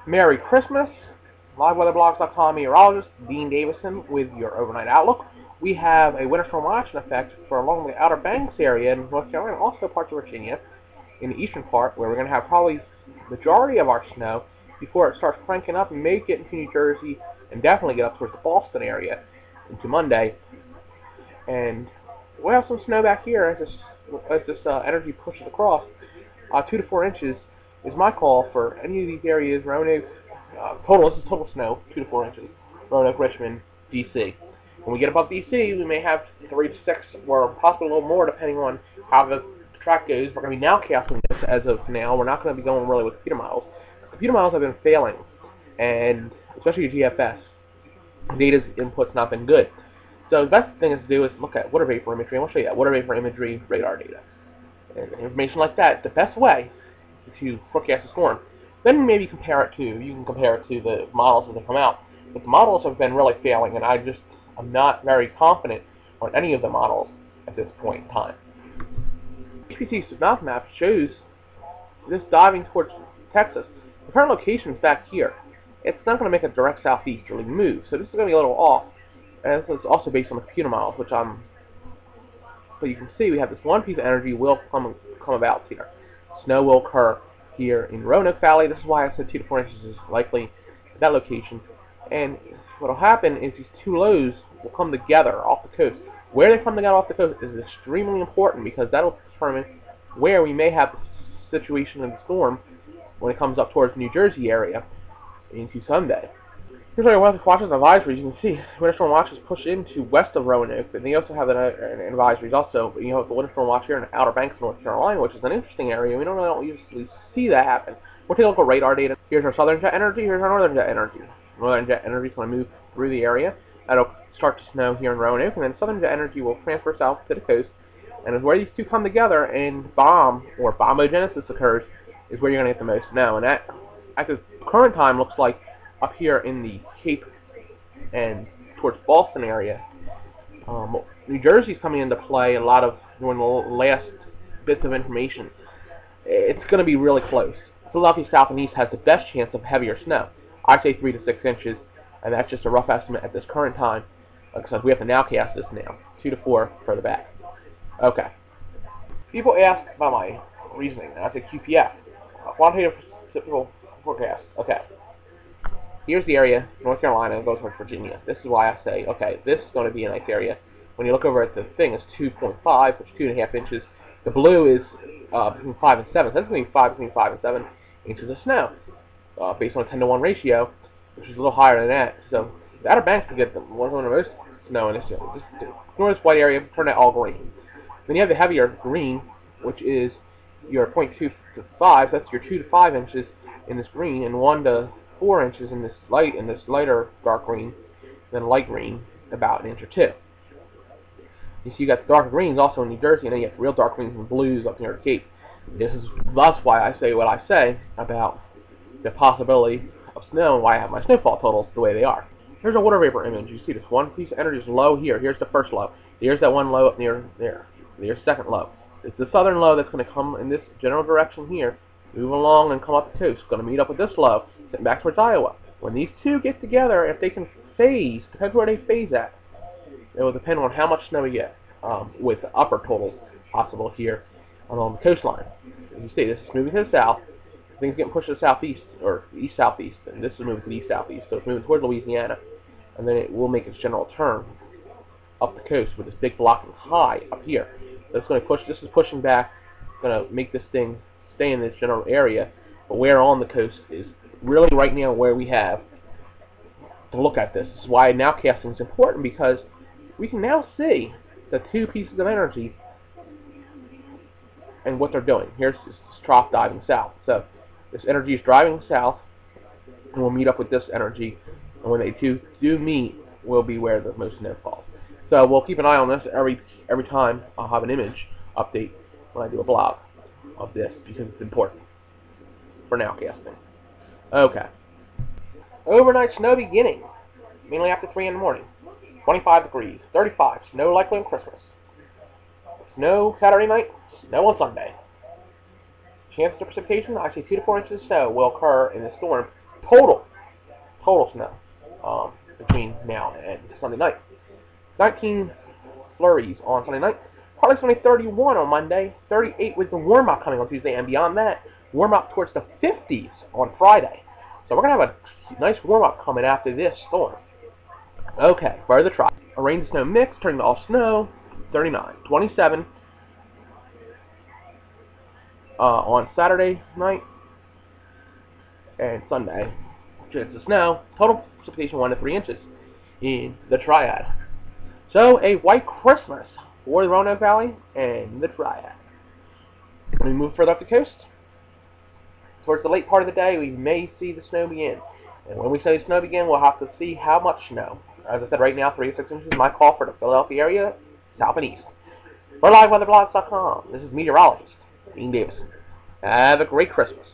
Merry Christmas. LiveWeatherBlogs.com meteorologist Dean Davison with your overnight outlook. We have a winter storm watch in effect for along the Outer Banks area in North Carolina, also parts of Virginia, in the eastern part, where we're going to have probably the majority of our snow before it starts cranking up and may get into New Jersey and definitely get up towards the Boston area into Monday. And we'll have some snow back here as this energy pushes across. 2 to 4 inches is my call for any of these areas. Roanoke, this is total snow, 2 to 4 inches. Roanoke, Richmond, D.C. When we get above D.C., we may have 3 to 6 or possibly a little more depending on how the track goes. We're going to be nowcasting this as of now. We're not going to be going really with computer models. Computer models have been failing, and especially GFS. Data's input's not been good. So the best thing to do is look at water vapor imagery, and we'll show you that. Water vapor imagery, radar data. And information like that, the best way to forecast a storm. Then maybe compare it to, you can compare it to the models as they come out. But the models have been really failing, and I'm not very confident on any of the models at this point in time. HPC's South map shows this diving towards Texas. The current location is back here. It's not going to make a direct southeasterly move, so this is going to be a little off. And this is also based on the computer models, but you can see we have this one piece of energy will come about here. Snow will occur here in Roanoke Valley. This is why I said 2 to 4 inches is likely at that location. And what will happen is these two lows will come together off the coast. Where they come together off the coast is extremely important because that will determine where we may have the situation of the storm when it comes up towards the New Jersey area into Sunday. Here's our weather watches and advisories. You can see winter storm watches push into west of Roanoke, and they also have an advisories also. But you have the winter storm watch here in the Outer Banks of North Carolina, which is an interesting area. We don't usually see that happen. We'll take a look at radar data. Here's our southern jet energy. Here's our northern jet energy. Northern jet energy is going to move through the area. That'll start to snow here in Roanoke, and then southern jet energy will transfer south to the coast. And as where these two come together and bombogenesis occurs is where you're going to get the most snow. And that, at the current time, looks like up here in the Cape and towards Boston area. New Jersey's coming into play a lot of during the last bits of information. It's going to be really close. Philadelphia south and east has the best chance of heavier snow. I say 3 to 6 inches, and that's just a rough estimate at this current time. Like I said, we have to nowcast this now. 2 to 4 further back. Okay. People ask about my reasoning, and I say QPF. Quantitative Statistical Forecast. Okay. Here's the area, North Carolina, goes towards Virginia. This is why I say, okay, this is going to be a nice area. When you look over at the thing, it's 2.5, which is 2.5 inches. The blue is between 5 and 7. So that's going to be between 5 and 7 inches of snow, based on a 10 to 1 ratio, which is a little higher than that. So the Outer Banks could get one of the most snow in this area. Just ignore this white area, turn that all green. Then you have the heavier green, which is your 0.2 to 5. That's your 2 to 5 inches in this green, and 1 to 4 inches in this lighter dark green, then light green, about an inch or 2. You see, you got the darker greens also in New Jersey, and then you have real dark greens and blues up near the Cape. That's why I say what I say about the possibility of snow and why I have my snowfall totals the way they are. Here's a water vapor image. You see this one piece of energy is low here. Here's the first low. Here's that one low up near there. Here's the second low. It's the southern low that's going to come in this general direction here, move along and come up the coast. It's going to meet up with this low, sitting back towards Iowa. When these two get together, if they can phase, depends where they phase at. It will depend on how much snow we get, with upper totals possible here along the coastline. As you see, this is moving to the south. Things getting pushed to the southeast, or east-southeast, and this is moving to the east-southeast. So it's moving toward Louisiana, and then it will make its general turn up the coast with this big blocking high up here. So it's going to push. This is pushing back, going to make this thing stay in this general area. But where on the coast is really right now where we have to look at this. This is why nowcasting is important, because we can now see the two pieces of energy and what they're doing. Here's this trough diving south. So this energy is driving south, and we'll meet up with this energy. And when they do meet, will be where the most snow falls. So we'll keep an eye on this every time. I'll have an image update when I do a blog of this, because it's important for nowcasting. Okay. Overnight snow beginning, mainly after 3 in the morning. 25 degrees, 35, snow likely on Christmas. Snow Saturday night, snow on Sunday. Chances of precipitation, I say 2 to 4 inches of snow will occur in the storm Total snow between now and Sunday night. 19 flurries on Sunday night. Partly sunny 31 on Monday. 38 with the warm-up coming on Tuesday, and beyond that, warm-up towards the 50s on Friday. So we're going to have a nice warm-up coming after this storm. Okay, for the try. A rain-snow mix, turning to all snow, 39. 27 on Saturday night and Sunday. Chance of snow. Total precipitation 1 to 3 inches in the Triad. So a white Christmas for the Roanoke Valley and the Triad. When we move further up the coast, towards the late part of the day, we may see the snow begin. And when we see the snow begin, we'll have to see how much snow. As I said, right now, 3 to 6 inches is my call for the Philadelphia area, south and east. For LiveWeatherBlogs.com, this is meteorologist Dean Davison. Have a great Christmas.